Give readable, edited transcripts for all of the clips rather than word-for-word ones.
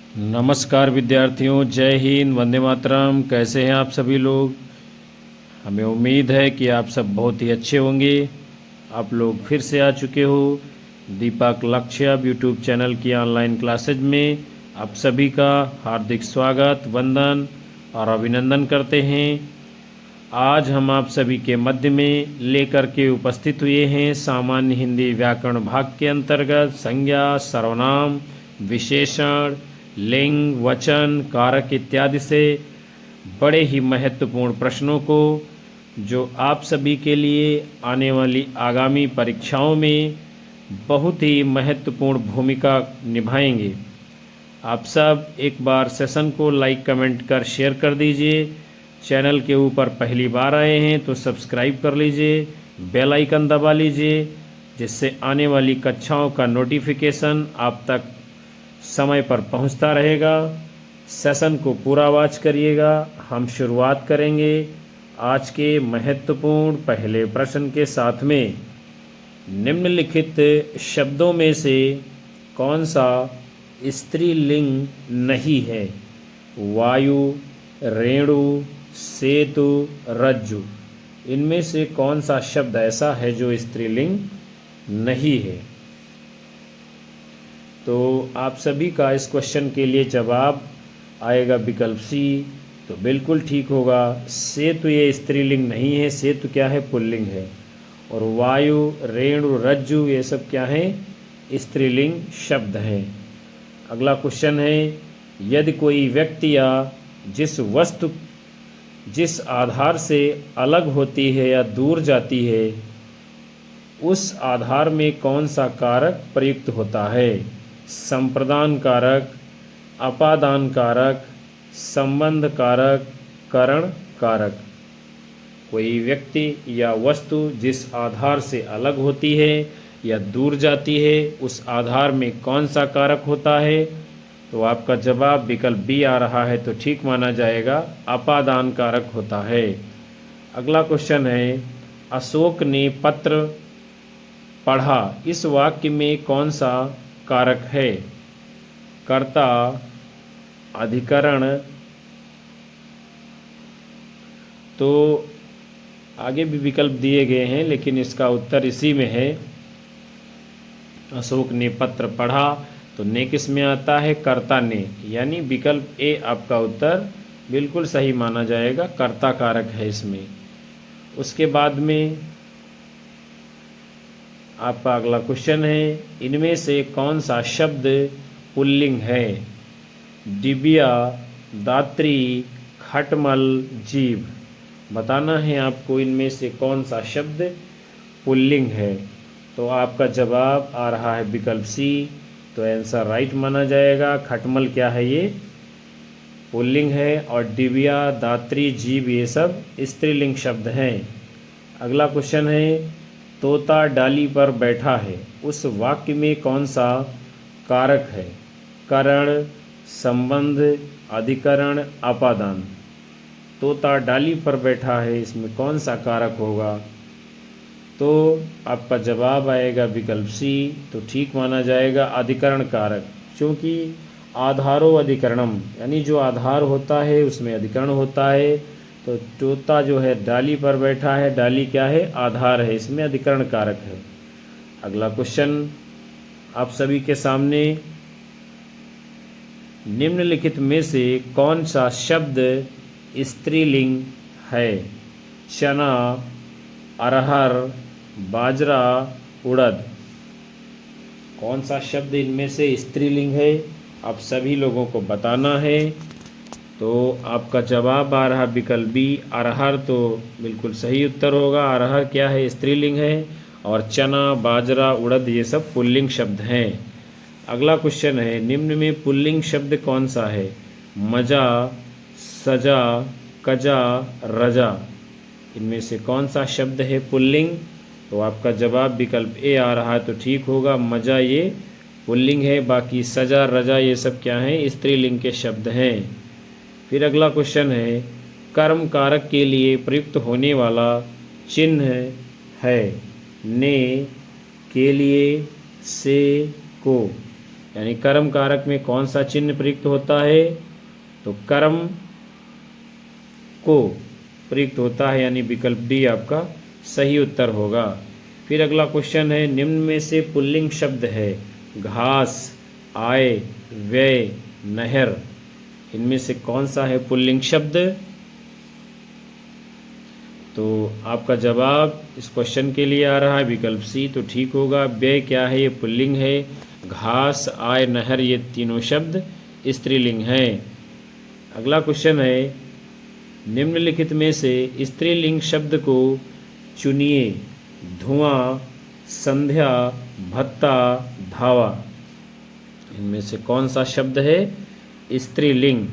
नमस्कार विद्यार्थियों, जय हिंद, वंदे मातरम। कैसे हैं आप सभी लोग? हमें उम्मीद है कि आप सब बहुत ही अच्छे होंगे। आप लोग फिर से आ चुके हो दीपक लक्ष्य यूट्यूब चैनल की ऑनलाइन क्लासेज में। आप सभी का हार्दिक स्वागत, वंदन और अभिनंदन करते हैं। आज हम आप सभी के मध्य में लेकर के उपस्थित हुए हैं सामान्य हिंदी व्याकरण भाग के अंतर्गत संज्ञा, सर्वनाम, विशेषण, लिंग, वचन, कारक इत्यादि से बड़े ही महत्वपूर्ण प्रश्नों को, जो आप सभी के लिए आने वाली आगामी परीक्षाओं में बहुत ही महत्वपूर्ण भूमिका निभाएंगे। आप सब एक बार सेशन को लाइक, कमेंट कर शेयर कर दीजिए। चैनल के ऊपर पहली बार आए हैं तो सब्सक्राइब कर लीजिए, बेल आइकन दबा लीजिए, जिससे आने वाली कक्षाओं का नोटिफिकेशन आप तक समय पर पहुंचता रहेगा। सेशन को पूरा वॉच करिएगा। हम शुरुआत करेंगे आज के महत्वपूर्ण पहले प्रश्न के साथ में। निम्नलिखित शब्दों में से कौन सा स्त्रीलिंग नहीं है? वायु, रेणु, सेतु, रज्जु। इनमें से कौन सा शब्द ऐसा है जो स्त्रीलिंग नहीं है? तो आप सभी का इस क्वेश्चन के लिए जवाब आएगा विकल्प सी, तो बिल्कुल ठीक होगा। सेतु ये स्त्रीलिंग नहीं है। सेतु क्या है? पुल्लिंग है। और वायु, रेणु, रज्जु ये सब क्या हैं? स्त्रीलिंग शब्द हैं। अगला क्वेश्चन है, यदि कोई व्यक्ति या जिस आधार से अलग होती है या दूर जाती है, उस आधार में कौन सा कारक प्रयुक्त होता है? संप्रदान कारक, अपादान कारक, संबंध कारक, करण कारक। कोई व्यक्ति या वस्तु जिस आधार से अलग होती है या दूर जाती है, उस आधार में कौन सा कारक होता है? तो आपका जवाब विकल्प बी आ रहा है, तो ठीक माना जाएगा, अपादान कारक होता है। अगला क्वेश्चन है, अशोक ने पत्र पढ़ा। इस वाक्य में कौन सा कारक है? कर्ता, अधिकरण। तो आगे भी विकल्प दिए गए हैं, लेकिन इसका उत्तर इसी में है। अशोक ने पत्र पढ़ा, तो ने किस में आता है? कर्ता ने, यानी विकल्प ए आपका उत्तर बिल्कुल सही माना जाएगा, कर्ता कारक है इसमें। उसके बाद में आपका अगला क्वेश्चन है, इनमें से कौन सा शब्द पुल्लिंग है? डिबिया, दात्री, खटमल, जीभ। बताना है आपको इनमें से कौन सा शब्द पुल्लिंग है। तो आपका जवाब आ रहा है विकल्प सी, तो आंसर राइट माना जाएगा। खटमल क्या है? ये पुल्लिंग है, और डिबिया, दात्री, जीभ ये सब स्त्रीलिंग शब्द हैं। अगला क्वेश्चन है, तोता डाली पर बैठा है। उस वाक्य में कौन सा कारक है? करण, संबंध, अधिकरण, अपादान। तोता डाली पर बैठा है, इसमें कौन सा कारक होगा? तो आपका जवाब आएगा विकल्प सी, तो ठीक माना जाएगा, अधिकरण कारक। क्योंकि आधारो अधिकरणम, यानी जो आधार होता है उसमें अधिकरण होता है। तो तोता जो है डाली पर बैठा है, डाली क्या है? आधार है, इसमें अधिकरण कारक है। अगला क्वेश्चन आप सभी के सामने, निम्नलिखित में से कौन सा शब्द स्त्रीलिंग है? चना, अरहर, बाजरा, उड़द। कौन सा शब्द इनमें से स्त्रीलिंग है? आप सभी लोगों को बताना है। तो आपका जवाब आ रहा विकल्प बी, अरहर, तो बिल्कुल सही उत्तर होगा। अरहर क्या है? स्त्रीलिंग है। और चना, बाजरा, उड़द ये सब पुल्लिंग शब्द हैं। अगला क्वेश्चन है, निम्न में पुल्लिंग शब्द कौन सा है? मजा, सजा, कजा, रजा। इनमें से कौन सा शब्द है पुल्लिंग? तो आपका जवाब विकल्प ए आ रहा है, तो ठीक होगा। मजा ये पुल्लिंग है, बाकी सजा, रजा ये सब क्या हैं? स्त्रीलिंग के शब्द हैं। फिर अगला क्वेश्चन है, कर्म कारक के लिए प्रयुक्त होने वाला चिन्ह है? ने, के लिए, से, को। यानी कर्म कारक में कौन सा चिन्ह प्रयुक्त होता है? तो कर्म को प्रयुक्त होता है, यानी विकल्प डी आपका सही उत्तर होगा। फिर अगला क्वेश्चन है, निम्न में से पुल्लिंग शब्द है घास, आय, व्यय, नहर, इनमें से कौन सा है पुल्लिंग शब्द? तो आपका जवाब इस क्वेश्चन के लिए आ रहा है विकल्प सी, तो ठीक होगा। व्यय क्या है? ये पुल्लिंग है। घास, आय, नहर ये तीनों शब्द स्त्रीलिंग हैं। अगला क्वेश्चन है, निम्नलिखित में से स्त्रीलिंग शब्द को चुनिए। धुआं, संध्या, भत्ता, धावा, इनमें से कौन सा शब्द है स्त्रीलिंग?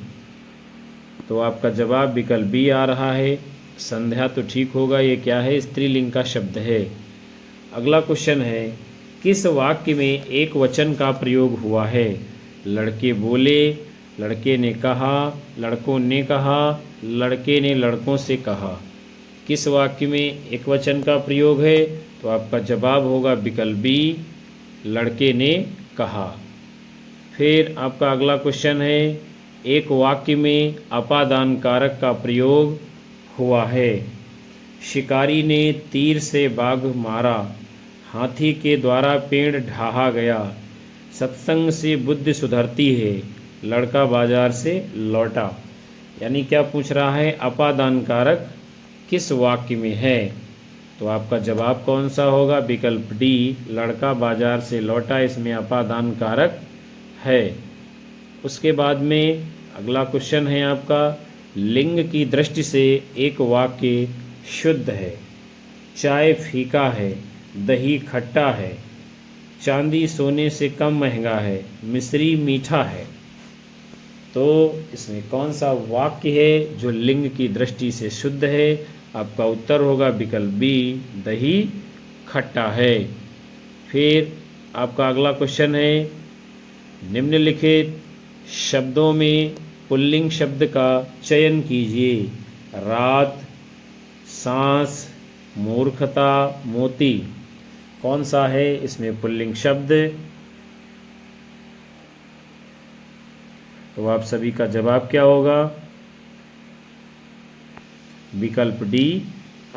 तो आपका जवाब विकल्प बी आ रहा है, संध्या तो ठीक होगा। ये क्या है? स्त्रीलिंग का शब्द है। अगला क्वेश्चन है, किस वाक्य में एक वचन का प्रयोग हुआ है? लड़के बोले, लड़के ने कहा, लड़कों ने कहा, लड़के ने लड़कों से कहा, किस वाक्य में एक वचन का प्रयोग है? तो आपका जवाब होगा विकल्प बी, लड़के ने कहा। फिर आपका अगला क्वेश्चन है, एक वाक्य में अपादान कारक का प्रयोग हुआ है। शिकारी ने तीर से बाघ मारा, हाथी के द्वारा पेड़ ढाहा गया, सत्संग से बुद्धि सुधरती है, लड़का बाजार से लौटा। यानी क्या पूछ रहा है? अपादान कारक किस वाक्य में है? तो आपका जवाब कौन सा होगा? विकल्प डी, लड़का बाजार से लौटा, इसमें अपादान कारक है। उसके बाद में अगला क्वेश्चन है आपका, लिंग की दृष्टि से एक वाक्य शुद्ध है। चाय फीका है, दही खट्टा है, चांदी सोने से कम महंगा है, मिश्री मीठा है। तो इसमें कौन सा वाक्य है जो लिंग की दृष्टि से शुद्ध है? आपका उत्तर होगा विकल्प बी, दही खट्टा है। फिर आपका अगला क्वेश्चन है, निम्नलिखित शब्दों में पुल्लिंग शब्द का चयन कीजिए। रात, सांस, मूर्खता, मोती, कौन सा है इसमें पुल्लिंग शब्द? तो आप सभी का जवाब क्या होगा? विकल्प डी,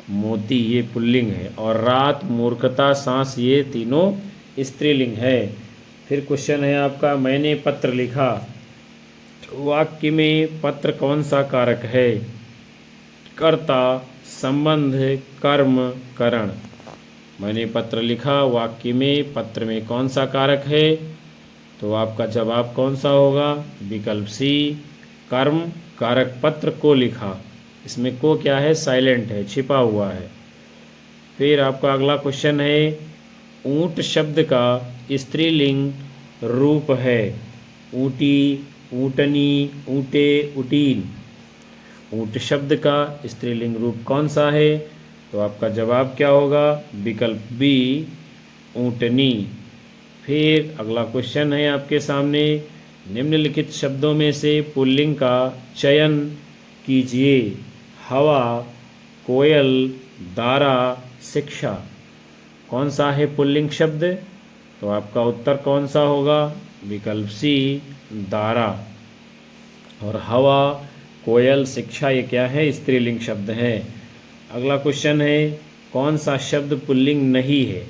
मोती ये पुल्लिंग है, और रात, मूर्खता, सांस ये तीनों स्त्रीलिंग है। फिर क्वेश्चन है आपका, मैंने पत्र लिखा, वाक्य में पत्र कौन सा कारक है? कर्ता, संबंध, कर्म, करण। मैंने पत्र लिखा, वाक्य में पत्र में कौन सा कारक है? तो आपका जवाब कौन सा होगा? विकल्प सी, कर्म कारक पत्र को लिखा। इसमें को क्या है? साइलेंट है, छिपा हुआ है। फिर आपका अगला क्वेश्चन है, ऊंट शब्द का स्त्रीलिंग रूप है। ऊटी, ऊँटनी, ऊँटे, ऊटीन, ऊंट शब्द का स्त्रीलिंग रूप कौन सा है? तो आपका जवाब क्या होगा? विकल्प बी, ऊँटनी। फिर अगला क्वेश्चन है आपके सामने, निम्नलिखित शब्दों में से पुल्लिंग का चयन कीजिए। हवा, कोयल, दारा, शिक्षा, कौन सा है पुल्लिंग शब्द? तो आपका उत्तर कौन सा होगा? विकल्प सी, दारा। और हवा, कोयल, शिक्षा ये क्या है? स्त्रीलिंग शब्द है। अगला क्वेश्चन है, कौन सा शब्द पुल्लिंग नहीं है?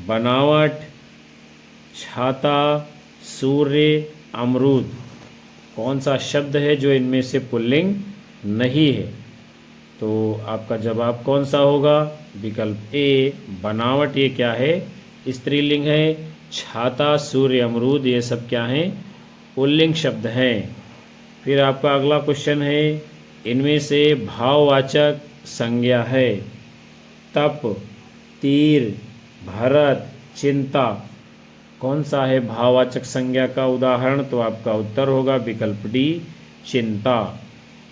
बनावट, छाता, सूर्य, अमरूद, कौन सा शब्द है जो इनमें से पुल्लिंग नहीं है? तो आपका जवाब कौन सा होगा? विकल्प ए, बनावट ये क्या है? स्त्रीलिंग है। छाता, सूर्य, अमरूद ये सब क्या हैं? पुल्लिंग शब्द हैं। फिर आपका अगला क्वेश्चन है, इनमें से भाववाचक संज्ञा है। तप, तीर, भरत, चिंता, कौन सा है भाववाचक संज्ञा का उदाहरण? तो आपका उत्तर होगा विकल्प डी, चिंता।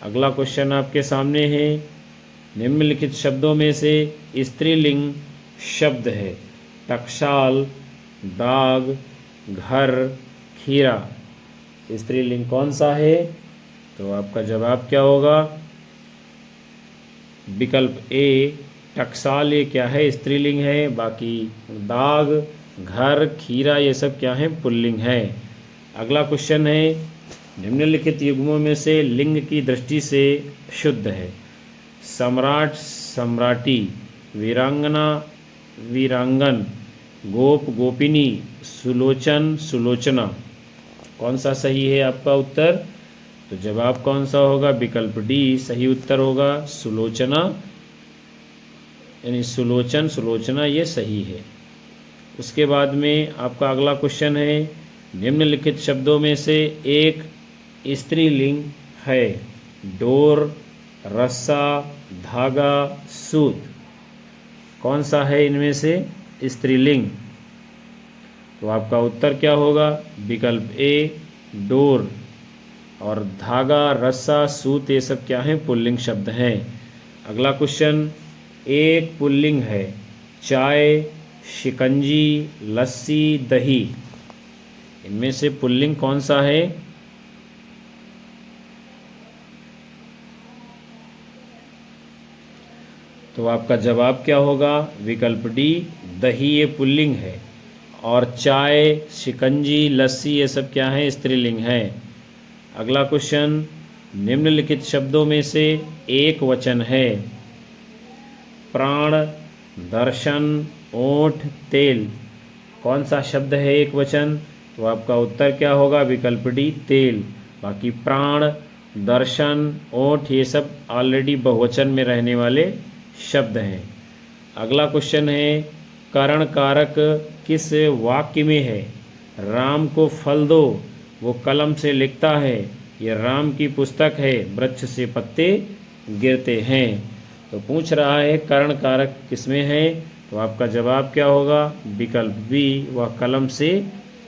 अगला क्वेश्चन आपके सामने है, निम्नलिखित शब्दों में से स्त्रीलिंग शब्द है। टकसाल, दाग, घर, खीरा, स्त्रीलिंग कौन सा है? तो आपका जवाब क्या होगा? विकल्प ए, टकसाल ये क्या है? स्त्रीलिंग है। बाकी दाग, घर, खीरा ये सब क्या है? पुल्लिंग है। अगला क्वेश्चन है, निम्नलिखित युग्मों में से लिंग की दृष्टि से शुद्ध है? सम्राट, सम्राटी, वीरांगना, वीरांगन, गोप, गोपिनी, सुलोचन, सुलोचना। कौन सा सही है आपका उत्तर? तो जवाब कौन सा होगा? विकल्प डी सही उत्तर होगा। सुलोचना यानी सुलोचन, सुलोचना ये सही है। उसके बाद में आपका अगला क्वेश्चन है, निम्नलिखित शब्दों में से एक स्त्रीलिंग है? डोर, रस्सा, धागा, सूत। कौन सा है इनमें से स्त्रीलिंग? तो आपका उत्तर क्या होगा? विकल्प ए डोर। और धागा, रस्सा, सूत ये सब क्या हैं? पुल्लिंग शब्द हैं। अगला क्वेश्चन, एक पुल्लिंग है? चाय, शिकंजी, लस्सी, दही। इनमें से पुल्लिंग कौन सा है? तो आपका जवाब क्या होगा? विकल्प डी दही ये पुल्लिंग है, और चाय, शिकंजी, लस्सी ये सब क्या है? स्त्रीलिंग है। अगला क्वेश्चन, निम्नलिखित शब्दों में से एक वचन है? प्राण, दर्शन, ओठ, तेल। कौन सा शब्द है एक वचन? तो आपका उत्तर क्या होगा? विकल्प डी तेल। बाकी प्राण, दर्शन, ओठ ये सब ऑलरेडी बहुवचन में रहने वाले शब्द हैं। अगला क्वेश्चन है, करण कारक किस वाक्य में है? राम को फल दो, वो कलम से लिखता है, ये राम की पुस्तक है, वृक्ष से पत्ते गिरते हैं। तो पूछ रहा है करण कारक किसमें है? तो आपका जवाब क्या होगा? विकल्प बी वह कलम से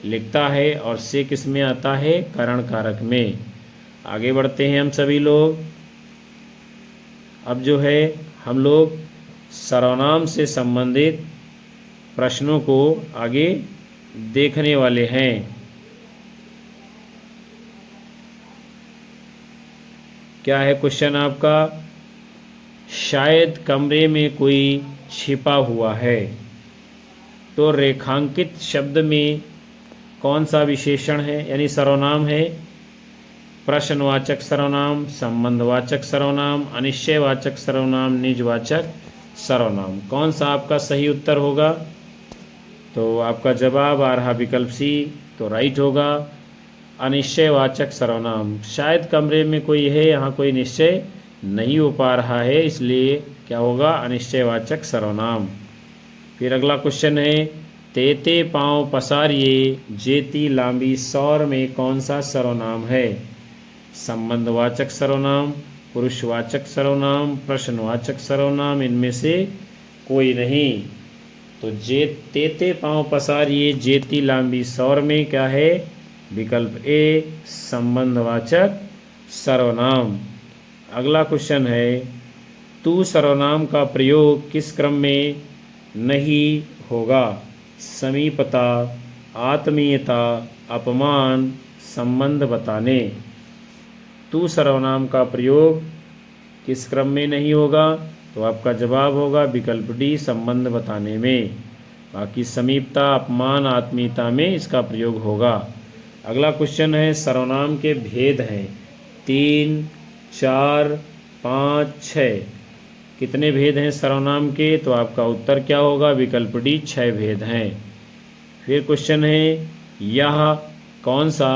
लिखता है, और से किस में आता है? करण कारक में। आगे बढ़ते हैं हम सभी लोग। अब जो है हम लोग सर्वनाम से संबंधित प्रश्नों को आगे देखने वाले हैं। क्या है क्वेश्चन आपका? शायद कमरे में कोई छिपा हुआ है। तो रेखांकित शब्द में कौन सा विशेषण है यानी सर्वनाम है? प्रश्नवाचक सर्वनाम, संबंधवाचक सर्वनाम, अनिश्चयवाचक सर्वनाम, निजवाचक सर्वनाम। कौन सा आपका सही उत्तर होगा? तो आपका जवाब आ रहा विकल्प सी, तो राइट होगा अनिश्चयवाचक सर्वनाम। शायद कमरे में कोई है, यहाँ कोई निश्चय नहीं हो पा रहा है, इसलिए क्या होगा? अनिश्चयवाचक सर्वनाम। फिर अगला क्वेश्चन है, तेते पाँव पसारिए जेती लांबी सौर में कौन सा सर्वनाम है? संबंधवाचक सर्वनाम, पुरुषवाचक सर्वनाम, प्रश्नवाचक सर्वनाम, इनमें से कोई नहीं। तो जे तेते पाँव पसारिए जेती लांबी सौर में क्या है? विकल्प ए संबंधवाचक सर्वनाम। अगला क्वेश्चन है, तू सर्वनाम का प्रयोग किस क्रम में नहीं होगा? समीपता, आत्मीयता, अपमान, संबंध बताने। तू सर्वनाम का प्रयोग किस क्रम में नहीं होगा? तो आपका जवाब होगा विकल्प डी संबंध बताने में। बाकी समीपता, अपमान, आत्मीयता में इसका प्रयोग होगा। अगला क्वेश्चन है, सर्वनाम के भेद हैं 3, 4, 5, 6। कितने भेद हैं सर्वनाम के? तो आपका उत्तर क्या होगा? विकल्प डी 6 भेद हैं। फिर क्वेश्चन है, यह कौन सा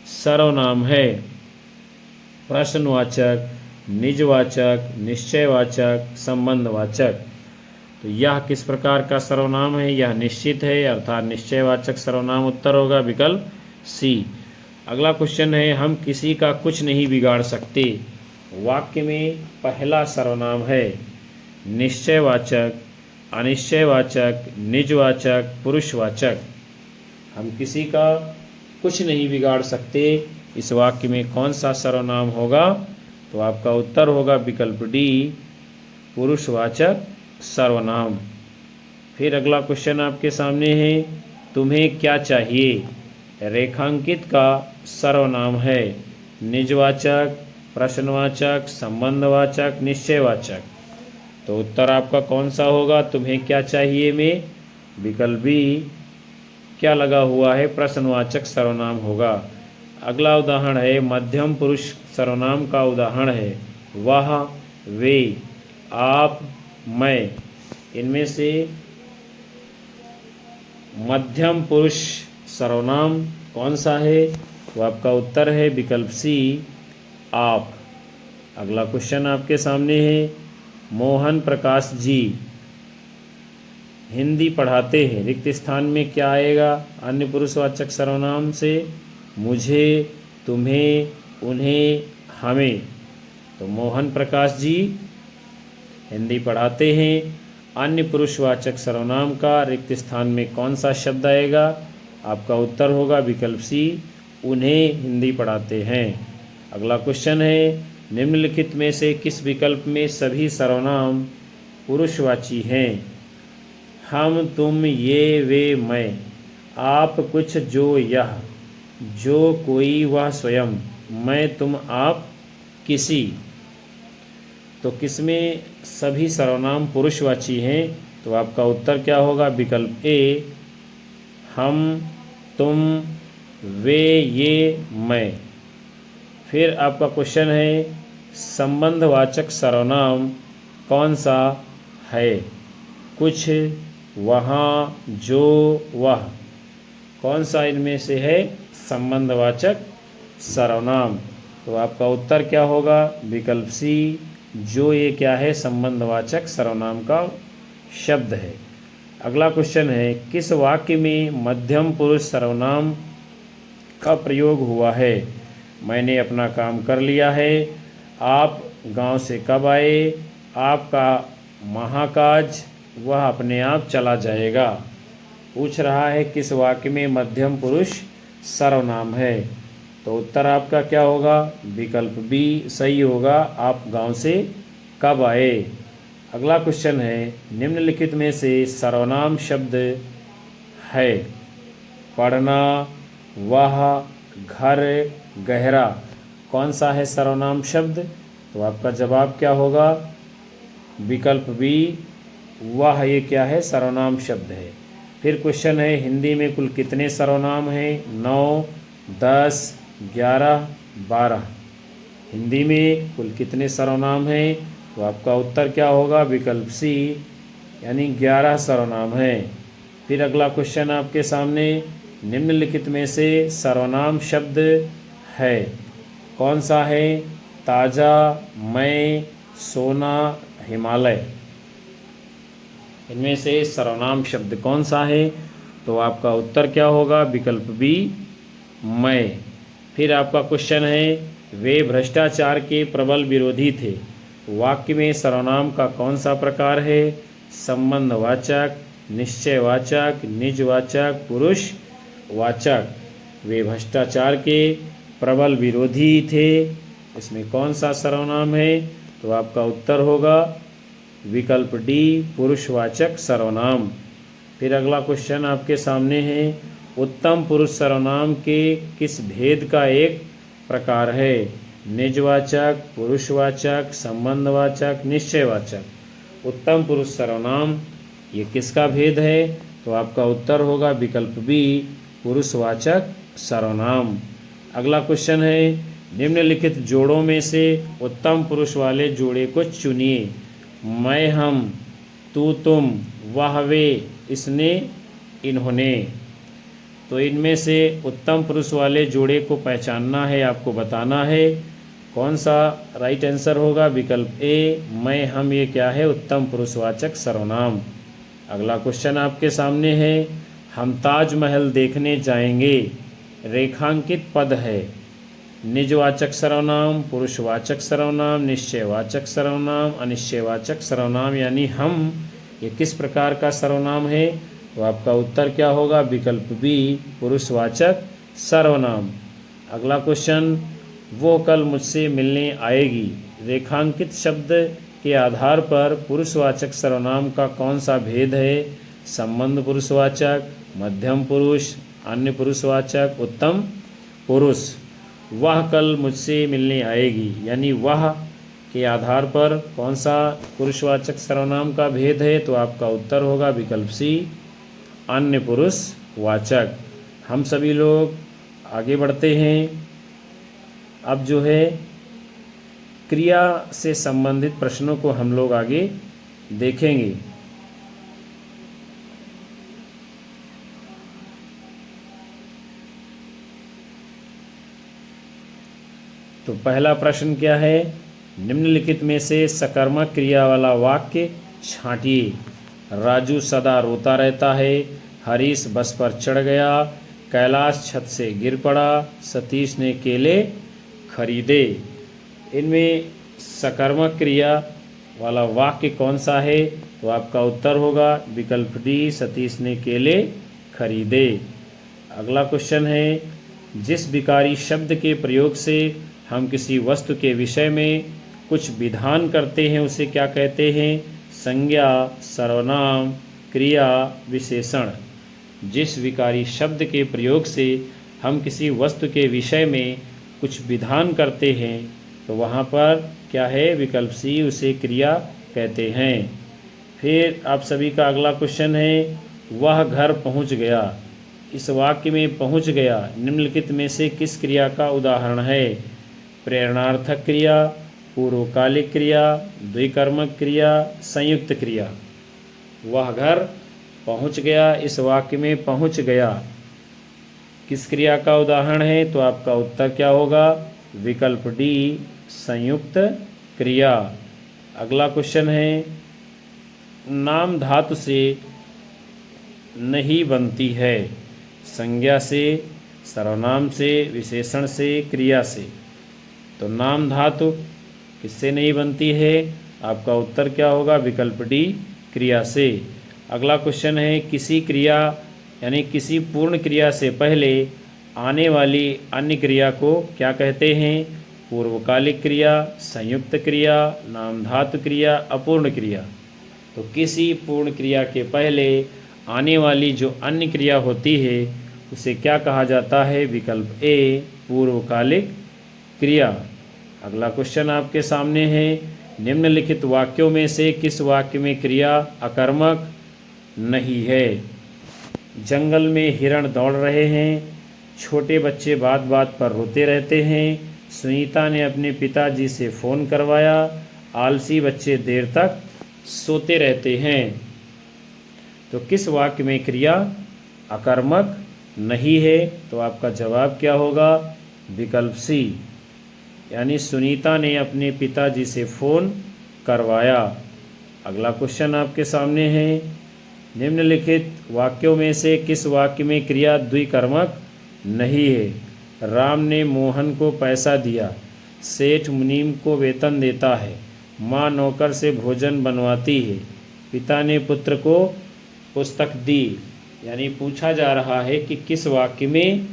सर्वनाम है? प्रश्नवाचक, निजवाचक, निश्चयवाचक, संबंधवाचक। तो यह किस प्रकार का सर्वनाम है? यह निश्चित है, अर्थात निश्चयवाचक सर्वनाम उत्तर होगा विकल्प सी। अगला क्वेश्चन है, हम किसी का कुछ नहीं बिगाड़ सकते। वाक्य में पहला सर्वनाम है निश्चयवाचक, अनिश्चयवाचक, निजवाचक, पुरुषवाचक। हम किसी का कुछ नहीं बिगाड़ सकते, इस वाक्य में कौन सा सर्वनाम होगा? तो आपका उत्तर होगा विकल्प डी पुरुषवाचक सर्वनाम। फिर अगला क्वेश्चन आपके सामने है, तुम्हें क्या चाहिए? रेखांकित का सर्वनाम है निजवाचक, प्रश्नवाचक, संबंधवाचक, निश्चयवाचक। तो उत्तर आपका कौन सा होगा? तुम्हें क्या चाहिए में विकल्प बी क्या लगा हुआ है, प्रश्नवाचक सर्वनाम होगा। अगला उदाहरण है मध्यम पुरुष सर्वनाम का उदाहरण है वह, वे, आप, मैं। इनमें से मध्यम पुरुष सर्वनाम कौन सा है, तो आपका उत्तर है विकल्प सी, आप। अगला क्वेश्चन आपके सामने है मोहन प्रकाश जी हिंदी पढ़ाते हैं, रिक्त स्थान में क्या आएगा अन्य पुरुषवाचक सर्वनाम से, मुझे, तुम्हें, उन्हें, हमें। तो मोहन प्रकाश जी हिंदी पढ़ाते हैं, अन्य पुरुषवाचक सर्वनाम का रिक्त स्थान में कौन सा शब्द आएगा, आपका उत्तर होगा विकल्प सी, उन्हें हिंदी पढ़ाते हैं। अगला क्वेश्चन है निम्नलिखित में से किस विकल्प में सभी सर्वनाम पुरुषवाची हैं, हम, तुम, ये, वे, मैं, आप, कुछ, जो, यह, जो, कोई, वह, स्वयं, मैं, तुम, आप, किसी। तो किसमें सभी सर्वनाम पुरुषवाची हैं, तो आपका उत्तर क्या होगा विकल्प ए, हम, तुम, वे, ये, मैं। फिर आपका क्वेश्चन है संबंधवाचक सर्वनाम कौन सा है, कुछ, वहाँ, जो, वह। कौन सा इनमें से है संबंधवाचक सर्वनाम, तो आपका उत्तर क्या होगा विकल्प सी, जो, ये क्या है संबंधवाचक सर्वनाम का शब्द है। अगला क्वेश्चन है किस वाक्य में मध्यम पुरुष सर्वनाम का प्रयोग हुआ है, मैंने अपना काम कर लिया है, आप गांव से कब आए, आपका महाकाज, वह अपने आप चला जाएगा। पूछ रहा है किस वाक्य में मध्यम पुरुष सर्वनाम है, तो उत्तर आपका क्या होगा विकल्प बी सही होगा, आप गांव से कब आए। अगला क्वेश्चन है निम्नलिखित में से सर्वनाम शब्द है पढ़ना, वह, घर, गहरा। कौन सा है सर्वनाम शब्द, तो आपका जवाब क्या होगा विकल्प बी, वह, ये क्या है सर्वनाम शब्द है। फिर क्वेश्चन है हिंदी में कुल कितने सर्वनाम हैं, 9, 10, 11, 12। हिंदी में कुल कितने सर्वनाम हैं, तो आपका उत्तर क्या होगा विकल्प सी, यानी 11 सर्वनाम हैं। फिर अगला क्वेश्चन आपके सामने निम्नलिखित में से सर्वनाम शब्द है कौन सा है, ताज़ा, मैं, सोना, हिमालय। इनमें से सर्वनाम शब्द कौन सा है, तो आपका उत्तर क्या होगा विकल्प बी, मैं। फिर आपका क्वेश्चन है वे भ्रष्टाचार के प्रबल विरोधी थे, वाक्य में सर्वनाम का कौन सा प्रकार है, संबंधवाचक, निश्चयवाचक, निजवाचक, पुरुषवाचक। वे भ्रष्टाचार के प्रबल विरोधी थे, इसमें कौन सा सर्वनाम है, तो आपका उत्तर होगा विकल्प डी, पुरुषवाचक सर्वनाम। फिर अगला क्वेश्चन आपके सामने है उत्तम पुरुष सर्वनाम के किस भेद का एक प्रकार है, निजवाचक, पुरुषवाचक, संबंधवाचक, निश्चयवाचक। उत्तम पुरुष सर्वनाम ये किसका भेद है, तो आपका उत्तर होगा विकल्प बी, पुरुषवाचक सर्वनाम। अगला क्वेश्चन है निम्नलिखित जोड़ों में से उत्तम पुरुष वाले जोड़े को चुनिए, मैं, हम, तू, तुम, वह, वे, इसने, इन्होंने। तो इनमें से उत्तम पुरुष वाले जोड़े को पहचानना है, आपको बताना है कौन सा राइट आंसर होगा विकल्प ए, मैं, हम, ये क्या है उत्तम पुरुषवाचक सर्वनाम। अगला क्वेश्चन आपके सामने है हम ताजमहल देखने जाएंगे, रेखांकित पद है, निजवाचक सर्वनाम, पुरुषवाचक सर्वनाम, निश्चयवाचक सर्वनाम, अनिश्चयवाचक सर्वनाम, यानी हम ये किस प्रकार का सर्वनाम है, तो आपका उत्तर क्या होगा विकल्प बी, पुरुषवाचक सर्वनाम। अगला क्वेश्चन वो कल मुझसे मिलने आएगी, रेखांकित शब्द के आधार पर पुरुषवाचक सर्वनाम का कौन सा भेद है, संबंध पुरुषवाचक, मध्यम पुरुष, अन्य पुरुषवाचक, उत्तम पुरुष। वह कल मुझसे मिलने आएगी यानी वह के आधार पर कौन सा पुरुषवाचक सर्वनाम का भेद है, तो आपका उत्तर होगा विकल्प सी, अन्य पुरुषवाचक। वाचक। हम सभी लोग आगे बढ़ते हैं। अब जो है क्रिया से संबंधित प्रश्नों को हम लोग आगे देखेंगे। तो पहला प्रश्न क्या है? निम्नलिखित में से सकर्मक क्रिया वाला वाक्य छांटिए। राजू सदा रोता रहता है, हरीश बस पर चढ़ गया, कैलाश छत से गिर पड़ा, सतीश ने केले खरीदे। इनमें सकर्मक क्रिया वाला वाक्य कौन सा है? तो आपका उत्तर होगा विकल्प डी, सतीश ने केले खरीदे। अगला क्वेश्चन है, जिस विकारी शब्द के प्रयोग से हम किसी वस्तु के विषय में कुछ विधान करते हैं उसे क्या कहते हैं? संज्ञा, सर्वनाम, क्रिया, विशेषण। जिस विकारी शब्द के प्रयोग से हम किसी वस्तु के विषय में कुछ विधान करते हैं तो वहाँ पर क्या है? विकल्प सी, उसे क्रिया कहते हैं। फिर आप सभी का अगला क्वेश्चन है, वह घर पहुँच गया। इस वाक्य में पहुँच गया निम्नलिखित में से किस क्रिया का उदाहरण है? प्रेरणार्थक क्रिया, पूर्वकालिक क्रिया, द्विकर्मक क्रिया, संयुक्त क्रिया। वह घर पहुँच गया, इस वाक्य में पहुँच गया किस क्रिया का उदाहरण है? तो आपका उत्तर क्या होगा? विकल्प डी, संयुक्त क्रिया। अगला क्वेश्चन है, नाम धातु से नहीं बनती है, संज्ञा से, सर्वनाम से, विशेषण से, क्रिया से। तो नाम धातु किससे नहीं बनती है? आपका उत्तर क्या होगा? विकल्प डी, क्रिया से। अगला क्वेश्चन है, किसी क्रिया यानी किसी पूर्ण क्रिया से पहले आने वाली अन्य क्रिया को क्या कहते हैं? पूर्वकालिक क्रिया, संयुक्त क्रिया, नाम धातु क्रिया, अपूर्ण क्रिया। तो किसी पूर्ण क्रिया के पहले आने वाली जो अन्य क्रिया होती है उसे क्या कहा जाता है? विकल्प ए, पूर्वकालिक क्रिया। अगला क्वेश्चन आपके सामने है, निम्नलिखित वाक्यों में से किस वाक्य में क्रिया अकर्मक नहीं है? जंगल में हिरण दौड़ रहे हैं, छोटे बच्चे बात बात पर रोते रहते हैं, सुनीता ने अपने पिताजी से फ़ोन करवाया, आलसी बच्चे देर तक सोते रहते हैं। तो किस वाक्य में क्रिया अकर्मक नहीं है? तो आपका जवाब क्या होगा? विकल्प सी, यानी सुनीता ने अपने पिताजी से फ़ोन करवाया। अगला क्वेश्चन आपके सामने है, निम्नलिखित वाक्यों में से किस वाक्य में क्रिया द्विकर्मक नहीं है? राम ने मोहन को पैसा दिया, सेठ मुनीम को वेतन देता है, माँ नौकर से भोजन बनवाती है, पिता ने पुत्र को पुस्तक दी। यानी पूछा जा रहा है कि किस वाक्य में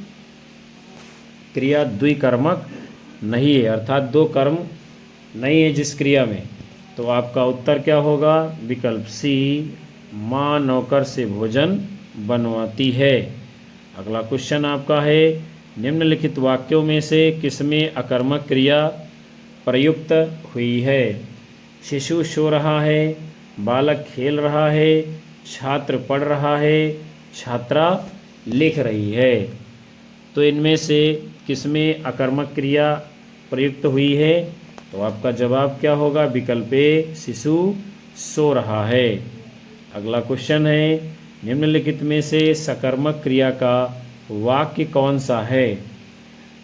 क्रिया द्विकर्मक नहीं है, अर्थात दो कर्म नहीं है जिस क्रिया में। तो आपका उत्तर क्या होगा? विकल्प सी, माँ नौकर से भोजन बनवाती है। अगला क्वेश्चन आपका है, निम्नलिखित वाक्यों में से किसमें अकर्मक क्रिया प्रयुक्त हुई है? शिशु सो रहा है, बालक खेल रहा है, छात्र पढ़ रहा है, छात्रा लिख रही है। तो इनमें से किसमें अकर्मक क्रिया प्रयुक्त हुई है? तो आपका जवाब क्या होगा? विकल्प ए, शिशु सो रहा है। अगला क्वेश्चन है, निम्नलिखित में से सकर्मक क्रिया का वाक्य कौन सा है?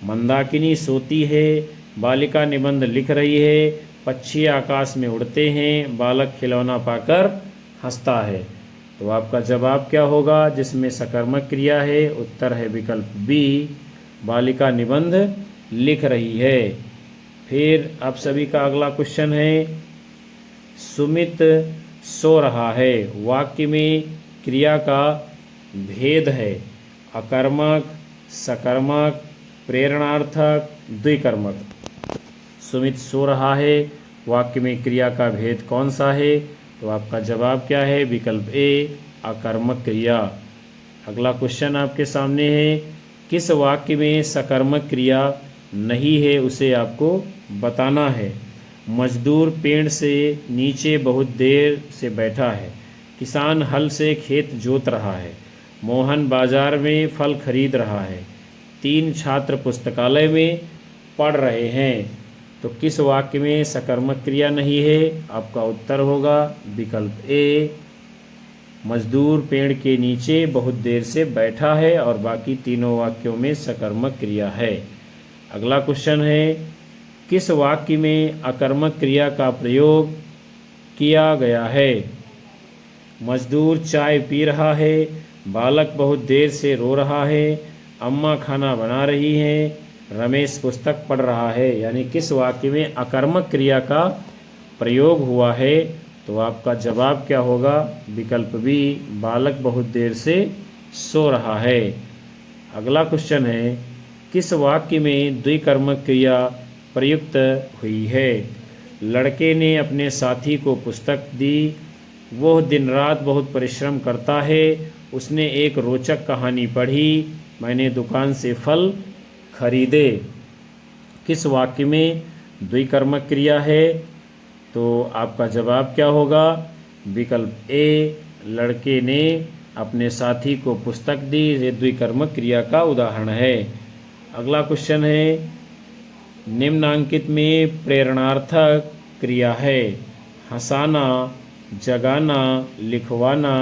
मंदाकिनी सोती है, बालिका निबंध लिख रही है, पक्षी आकाश में उड़ते हैं, बालक खिलौना पाकर हंसता है। तो आपका जवाब क्या होगा जिसमें सकर्मक क्रिया है? उत्तर है विकल्प बी, बालिका निबंध लिख रही है। फिर आप सभी का अगला क्वेश्चन है, सुमित सो रहा है, वाक्य में क्रिया का भेद है, अकर्मक, सकर्मक, प्रेरणार्थक, द्विकर्मक। सुमित सो रहा है, वाक्य में क्रिया का भेद कौन सा है? तो आपका जवाब क्या है? विकल्प ए, अकर्मक क्रिया। अगला क्वेश्चन आपके सामने है, किस वाक्य में सकर्मक क्रिया नहीं है उसे आपको बताना है। मजदूर पेड़ से नीचे बहुत देर से बैठा है, किसान हल से खेत जोत रहा है, मोहन बाजार में फल खरीद रहा है। 3 छात्र पुस्तकालय में पढ़ रहे हैं। तो किस वाक्य में सकर्मक क्रिया नहीं है? आपका उत्तर होगा विकल्प ए, मजदूर पेड़ के नीचे बहुत देर से बैठा है, और बाकी तीनों वाक्यों में सकर्मक क्रिया है। अगला क्वेश्चन है, किस वाक्य में अकर्मक क्रिया का प्रयोग किया गया है? मजदूर चाय पी रहा है, बालक बहुत देर से रो रहा है, अम्मा खाना बना रही हैं, रमेश पुस्तक पढ़ रहा है। यानी किस वाक्य में अकर्मक क्रिया का प्रयोग हुआ है? तो आपका जवाब क्या होगा? विकल्प बी, बालक बहुत देर से सो रहा है। अगला क्वेश्चन है, किस वाक्य में द्विकर्मक क्रिया प्रयुक्त हुई है? लड़के ने अपने साथी को पुस्तक दी, वह दिन रात बहुत परिश्रम करता है, उसने एक रोचक कहानी पढ़ी, मैंने दुकान से फल खरीदे। किस वाक्य में द्विकर्मक क्रिया है? तो आपका जवाब क्या होगा? विकल्प ए, लड़के ने अपने साथी को पुस्तक दी, ये द्विकर्मक क्रिया का उदाहरण है। अगला क्वेश्चन है, निम्नांकित में प्रेरणार्थक क्रिया है? हंसाना, जगाना, लिखवाना,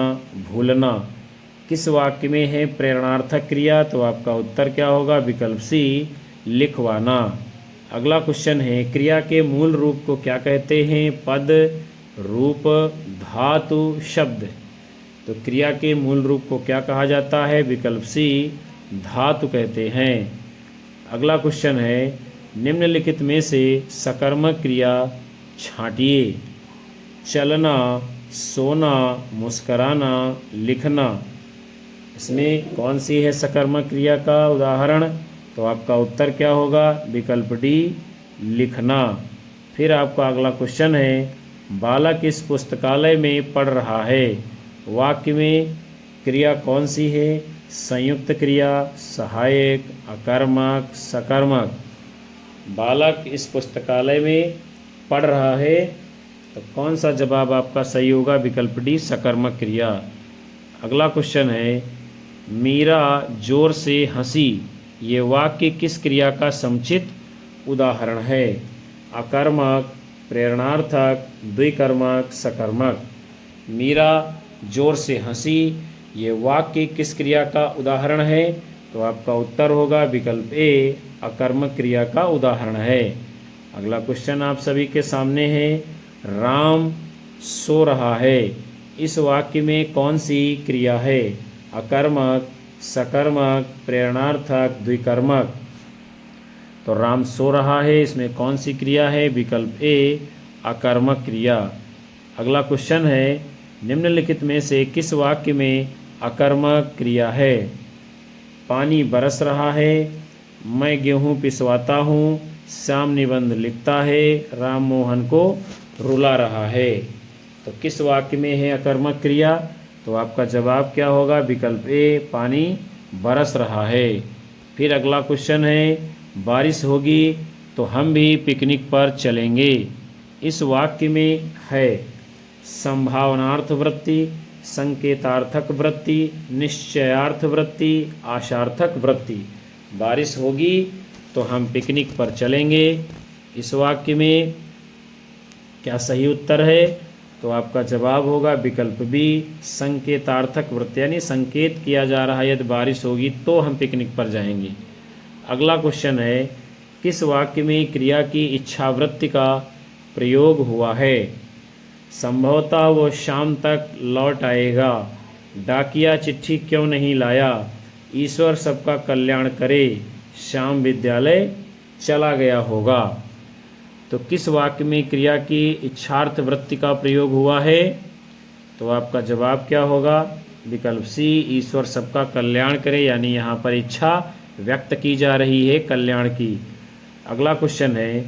भूलना। किस वाक्य में है प्रेरणार्थक क्रिया? तो आपका उत्तर क्या होगा? विकल्प सी, लिखवाना। अगला क्वेश्चन है, क्रिया के मूल रूप को क्या कहते हैं? पद, रूप, धातु, शब्द। तो क्रिया के मूल रूप को क्या कहा जाता है? विकल्प सी, धातु कहते हैं। अगला क्वेश्चन है, निम्नलिखित में से सकर्मक क्रिया छांटिए। चलना, सोना, मुस्कराना, लिखना। इसमें कौन सी है सकर्मक क्रिया का उदाहरण? तो आपका उत्तर क्या होगा? विकल्प डी, लिखना। फिर आपका अगला क्वेश्चन है, बालक इस पुस्तकालय में पढ़ रहा है। वाक्य में क्रिया कौन सी है? संयुक्त क्रिया, सहायक, अकर्मक, सकर्मक। बालक इस पुस्तकालय में पढ़ रहा है, तो कौन सा जवाब आपका सही होगा? विकल्प डी, सकर्मक क्रिया। अगला क्वेश्चन है, मीरा जोर से हंसी। ये वाक्य किस क्रिया का समुचित उदाहरण है? अकर्मक, प्रेरणार्थक, द्विकर्मक, सकर्मक। मीरा जोर से हंसी, ये वाक्य किस क्रिया का उदाहरण है? तो आपका उत्तर होगा विकल्प ए, अकर्मक क्रिया का उदाहरण है। अगला क्वेश्चन आप सभी के सामने है, राम सो रहा है। इस वाक्य में कौन सी क्रिया है? अकर्मक, सकर्मक, प्रेरणार्थक, द्विकर्मक। तो राम सो रहा है, इसमें कौन सी क्रिया है? विकल्प ए, अकर्मक क्रिया। अगला क्वेश्चन है, निम्नलिखित में से किस वाक्य में अकर्मक क्रिया है? पानी बरस रहा है, मैं गेहूँ पिसवाता हूँ, श्याम निबंध लिखता है, राम मोहन को रुला रहा है। तो किस वाक्य में है अकर्मक क्रिया? तो आपका जवाब क्या होगा? विकल्प ए, पानी बरस रहा है। फिर अगला क्वेश्चन है, बारिश होगी तो हम भी पिकनिक पर चलेंगे। इस वाक्य में है संभावनार्थ वृत्ति, संकेतार्थक वृत्ति, निश्चयार्थ वृत्ति, आशार्थक वृत्ति। बारिश होगी तो हम पिकनिक पर चलेंगे, इस वाक्य में क्या सही उत्तर है? तो आपका जवाब होगा विकल्प बी, संकेतार्थक वृत्ति, यानी संकेत किया जा रहा है यदि बारिश होगी तो हम पिकनिक पर जाएंगे। अगला क्वेश्चन है, किस वाक्य में क्रिया की इच्छावृत्ति का प्रयोग हुआ है? संभवतः वो शाम तक लौट आएगा, डाकिया चिट्ठी क्यों नहीं लाया, ईश्वर सबका कल्याण करे, श्याम विद्यालय चला गया होगा। तो किस वाक्य में क्रिया की इच्छार्थ वृत्ति का प्रयोग हुआ है? तो आपका जवाब क्या होगा? विकल्प सी, ईश्वर सबका कल्याण करे, यानी यहाँ पर इच्छा व्यक्त की जा रही है कल्याण की। अगला क्वेश्चन है,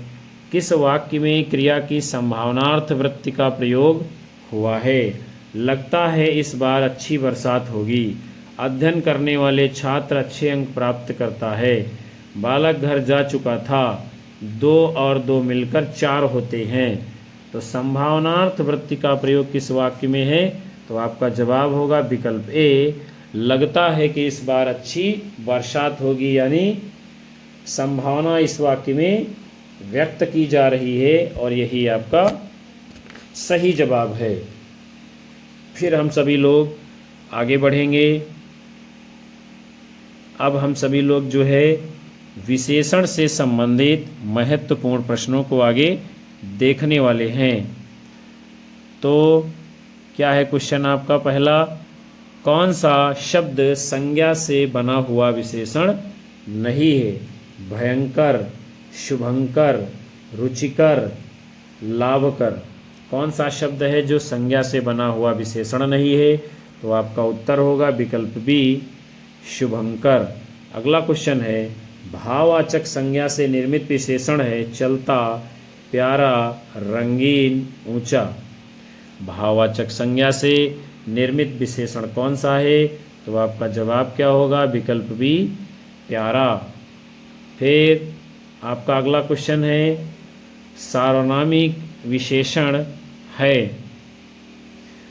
किस वाक्य में क्रिया की संभावनार्थ वृत्ति का प्रयोग हुआ है? लगता है इस बार अच्छी बरसात होगी, अध्ययन करने वाले छात्र अच्छे अंक प्राप्त करता है, बालक घर जा चुका था, 2 और 2 मिलकर 4 होते हैं। तो संभावनार्थ वृत्ति का प्रयोग किस वाक्य में है? तो आपका जवाब होगा विकल्प ए, लगता है कि इस बार अच्छी बरसात होगी, यानी संभावना इस वाक्य में व्यक्त की जा रही है और यही आपका सही जवाब है। फिर हम सभी लोग आगे बढ़ेंगे। अब हम सभी लोग जो है विशेषण से संबंधित महत्वपूर्ण प्रश्नों को आगे देखने वाले हैं। तो क्या है क्वेश्चन आपका पहला, कौन सा शब्द संज्ञा से बना हुआ विशेषण नहीं है? भयंकर, शुभंकर, रुचिकर, लाभकर। कौन सा शब्द है जो संज्ञा से बना हुआ विशेषण नहीं है? तो आपका उत्तर होगा विकल्प बी, शुभंकर। अगला क्वेश्चन है, भाववाचक संज्ञा से निर्मित विशेषण है चलता, प्यारा, रंगीन, ऊंचा। भाववाचक संज्ञा से निर्मित विशेषण कौन सा है? तो आपका जवाब क्या होगा? विकल्प बी, प्यारा। फिर आपका अगला क्वेश्चन है, सार्वनामिक विशेषण है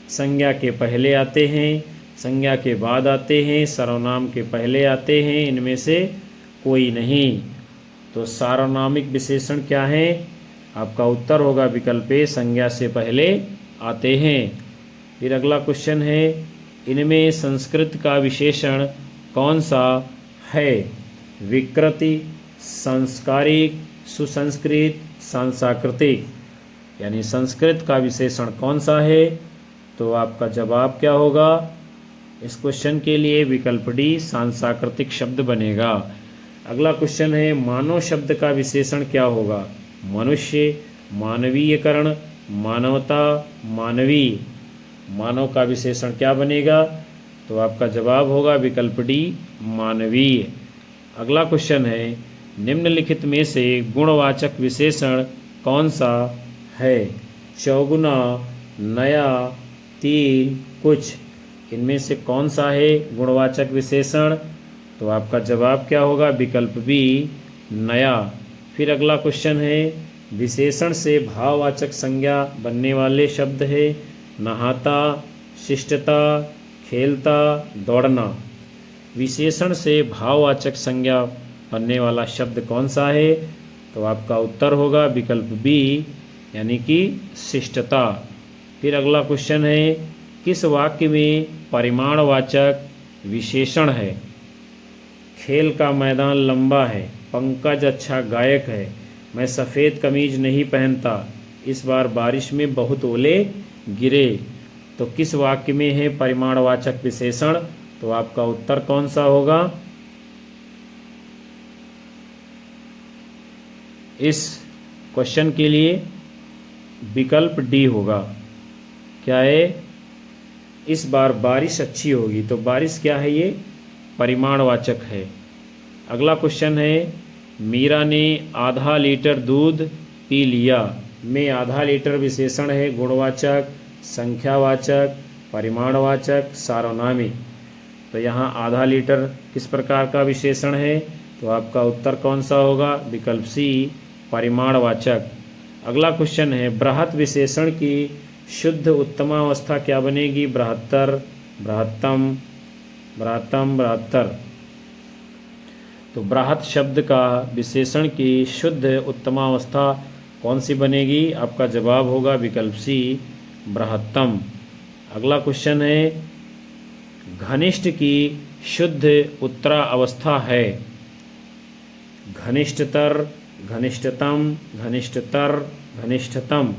संज्ञा के पहले आते हैं, संज्ञा के बाद आते हैं, सर्वनाम के पहले आते हैं, इनमें से कोई नहीं। तो सार्वनामिक विशेषण क्या है? आपका उत्तर होगा विकल्प ए, संज्ञा से पहले आते हैं। फिर अगला क्वेश्चन है, इनमें संस्कृत का विशेषण कौन सा है? विकृति, संस्कारिक, सुसंस्कृत, सांसाकृतिक। यानी संस्कृत का विशेषण कौन सा है? तो आपका जवाब क्या होगा इस क्वेश्चन के लिए? विकल्प डी, सांसाकृतिक शब्द बनेगा। अगला क्वेश्चन है, मानव शब्द का विशेषण क्या होगा? मनुष्य, मानवीयकरण, मानवता, मानवीय। मानव का विशेषण क्या बनेगा? तो आपका जवाब होगा विकल्प डी, मानवीय। अगला क्वेश्चन है, निम्नलिखित में से गुणवाचक विशेषण कौन सा है? चौगुना, नया, तीन, कुछ। इनमें से कौन सा है गुणवाचक विशेषण? तो आपका जवाब क्या होगा? विकल्प बी, नया। फिर अगला क्वेश्चन है, विशेषण से भाववाचक संज्ञा बनने वाले शब्द है नहाता, शिष्टता, खेलता, दौड़ना। विशेषण से भाववाचक संज्ञा बनने वाला शब्द कौन सा है? तो आपका उत्तर होगा विकल्प बी, यानी कि शिष्टता। फिर अगला क्वेश्चन है, किस वाक्य में परिमाणवाचक विशेषण है? खेल का मैदान लंबा है, पंकज अच्छा गायक है, मैं सफ़ेद कमीज नहीं पहनता, इस बार बारिश में बहुत ओले गिरे। तो किस वाक्य में है परिमाणवाचक विशेषण? तो आपका उत्तर कौन सा होगा? इस क्वेश्चन के लिए विकल्प डी होगा। क्या है? इस बार बारिश अच्छी होगी। तो बारिश क्या है? ये परिमाणवाचक है। अगला क्वेश्चन है, मीरा ने आधा लीटर दूध पी लिया। में आधा लीटर विशेषण है गुणवाचक, संख्यावाचक, परिमाणवाचक, सार्वनामिक। तो यहाँ आधा लीटर किस प्रकार का विशेषण है? तो आपका उत्तर कौन सा होगा? विकल्प सी, परिमाणवाचक। अगला क्वेश्चन है, बृहत विशेषण की शुद्ध उत्तमावस्था क्या बनेगी? बृहत्तर, बृहत्तम, बृहत्तम, बृहत्तर। तो बृहत शब्द का विशेषण की शुद्ध उत्तमावस्था कौन सी बनेगी? आपका जवाब होगा विकल्प सी, बृहत्तम। अगला क्वेश्चन है, घनिष्ठ की शुद्ध उत्तरा अवस्था है घनिष्ठतर, घनिष्ठतम, घनिष्ठतर, घनिष्ठतम।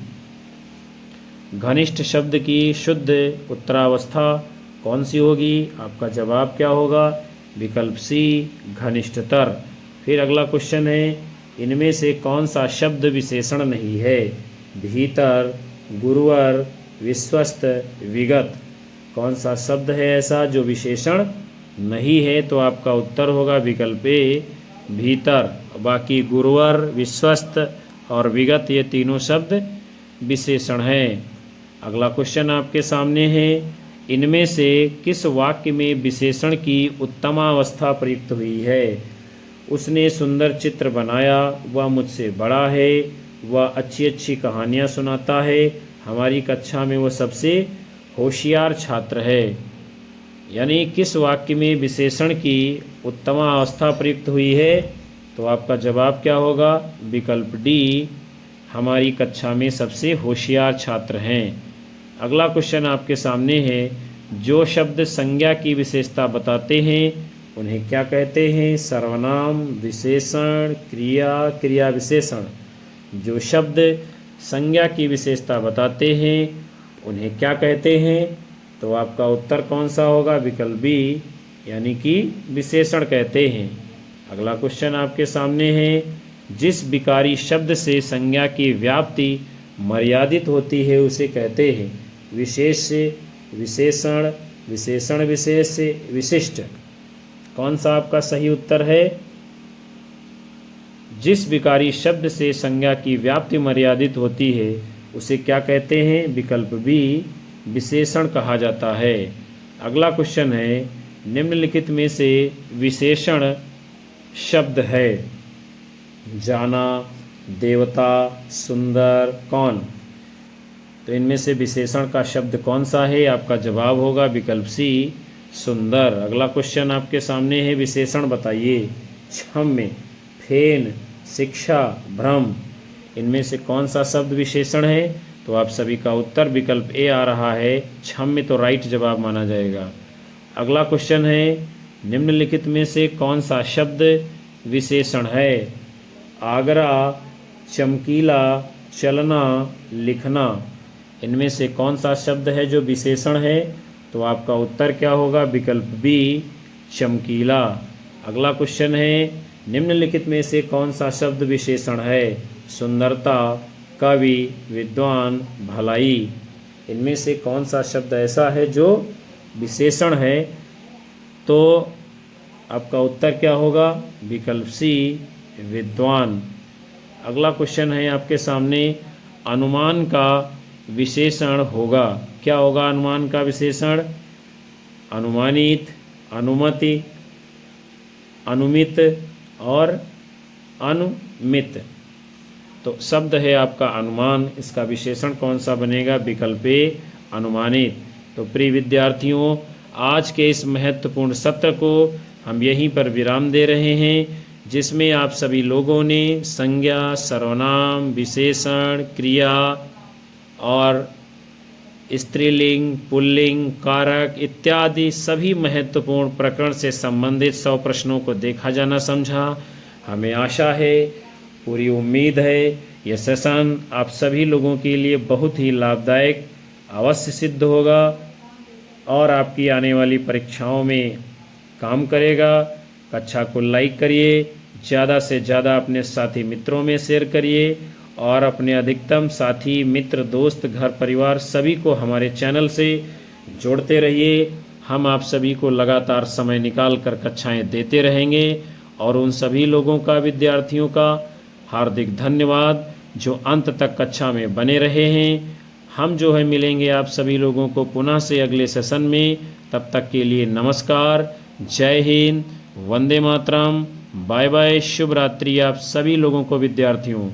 घनिष्ठ शब्द की शुद्ध उत्तरावस्था कौन सी होगी? आपका जवाब क्या होगा? विकल्प सी, घनिष्ठतर। फिर अगला क्वेश्चन है, इनमें से कौन सा शब्द विशेषण नहीं है? भीतर, गुरुवर, विश्वस्त, विगत। कौन सा शब्द है ऐसा जो विशेषण नहीं है? तो आपका उत्तर होगा विकल्प ए, भीतर। बाकी गुरुवर, विश्वस्त और विगत ये तीनों शब्द विशेषण हैं। अगला क्वेश्चन आपके सामने है, इनमें से किस वाक्य में विशेषण की उत्तमावस्था प्रयुक्त हुई है? उसने सुंदर चित्र बनाया, वह मुझसे बड़ा है, वह अच्छी अच्छी कहानियाँ सुनाता है, हमारी कक्षा में वह सबसे होशियार छात्र है। यानी किस वाक्य में विशेषण की उत्तम अवस्था प्रयुक्त हुई है? तो आपका जवाब क्या होगा? विकल्प डी, हमारी कक्षा में सबसे होशियार छात्र हैं। अगला क्वेश्चन आपके सामने है, जो शब्द संज्ञा की विशेषता बताते हैं उन्हें क्या कहते हैं? सर्वनाम, विशेषण, क्रिया, क्रिया विशेषण। जो शब्द संज्ञा की विशेषता बताते हैं उन्हें क्या कहते हैं? तो आपका उत्तर कौन सा होगा? विकल्प बी, यानी कि विशेषण कहते हैं। अगला क्वेश्चन आपके सामने है, जिस विकारी शब्द से संज्ञा की व्याप्ति मर्यादित होती है उसे कहते हैं विशेष, विशेषण, विशेषण विशेष, विशिष्ट। कौन सा आपका सही उत्तर है? जिस विकारी शब्द से संज्ञा की व्याप्ति मर्यादित होती है उसे क्या कहते हैं? विकल्प बी, विशेषण कहा जाता है। अगला क्वेश्चन है, निम्नलिखित में से विशेषण शब्द है जाना, देवता, सुंदर, कौन? तो इनमें से विशेषण का शब्द कौन सा है? आपका जवाब होगा विकल्प सी, सुंदर। अगला क्वेश्चन आपके सामने है, विशेषण बताइए। क्षम्य, फेन, शिक्षा, भ्रम, इनमें से कौन सा शब्द विशेषण है? तो आप सभी का उत्तर विकल्प ए आ रहा है, क्षम्य तो राइट जवाब माना जाएगा। अगला क्वेश्चन है, निम्नलिखित में से कौन सा शब्द विशेषण है? आगरा, चमकीला, चलना, लिखना, इनमें से कौन सा शब्द है जो विशेषण है? तो आपका उत्तर क्या होगा? विकल्प बी, चमकीला। अगला क्वेश्चन है, निम्नलिखित में से कौन सा शब्द विशेषण है? सुंदरता, कवि, विद्वान, भलाई, इनमें से कौन सा शब्द ऐसा है जो विशेषण है? तो आपका उत्तर क्या होगा? विकल्प सी, विद्वान। अगला क्वेश्चन है आपके सामने, अनुमान का विशेषण होगा। क्या होगा अनुमान का विशेषण? अनुमानित, अनुमति, अनुमित और अनुमित। तो शब्द है आपका अनुमान, इसका विशेषण कौन सा बनेगा? विकल्प ए, अनुमानित। तो प्रिय विद्यार्थियों, आज के इस महत्वपूर्ण सत्र को हम यहीं पर विराम दे रहे हैं, जिसमें आप सभी लोगों ने संज्ञा, सर्वनाम, विशेषण, क्रिया और स्त्रीलिंग, पुल्लिंग, कारक इत्यादि सभी महत्वपूर्ण प्रकरण से संबंधित 100 प्रश्नों को देखा जाना समझा। हमें आशा है, पूरी उम्मीद है, यह सेशन आप सभी लोगों के लिए बहुत ही लाभदायक अवश्य सिद्ध होगा और आपकी आने वाली परीक्षाओं में काम करेगा। कक्षा को लाइक करिए, ज़्यादा से ज़्यादा अपने साथी मित्रों में शेयर करिए और अपने अधिकतम साथी, मित्र, दोस्त, घर परिवार सभी को हमारे चैनल से जोड़ते रहिए। हम आप सभी को लगातार समय निकाल कर कक्षाएं देते रहेंगे और उन सभी लोगों का, विद्यार्थियों का हार्दिक धन्यवाद जो अंत तक कक्षा में बने रहे हैं। हम जो है मिलेंगे आप सभी लोगों को पुनः से अगले सेशन में। तब तक के लिए नमस्कार, जय हिंद, वंदे मातरम, बाय बाय, शुभ रात्रि आप सभी लोगों को विद्यार्थियों।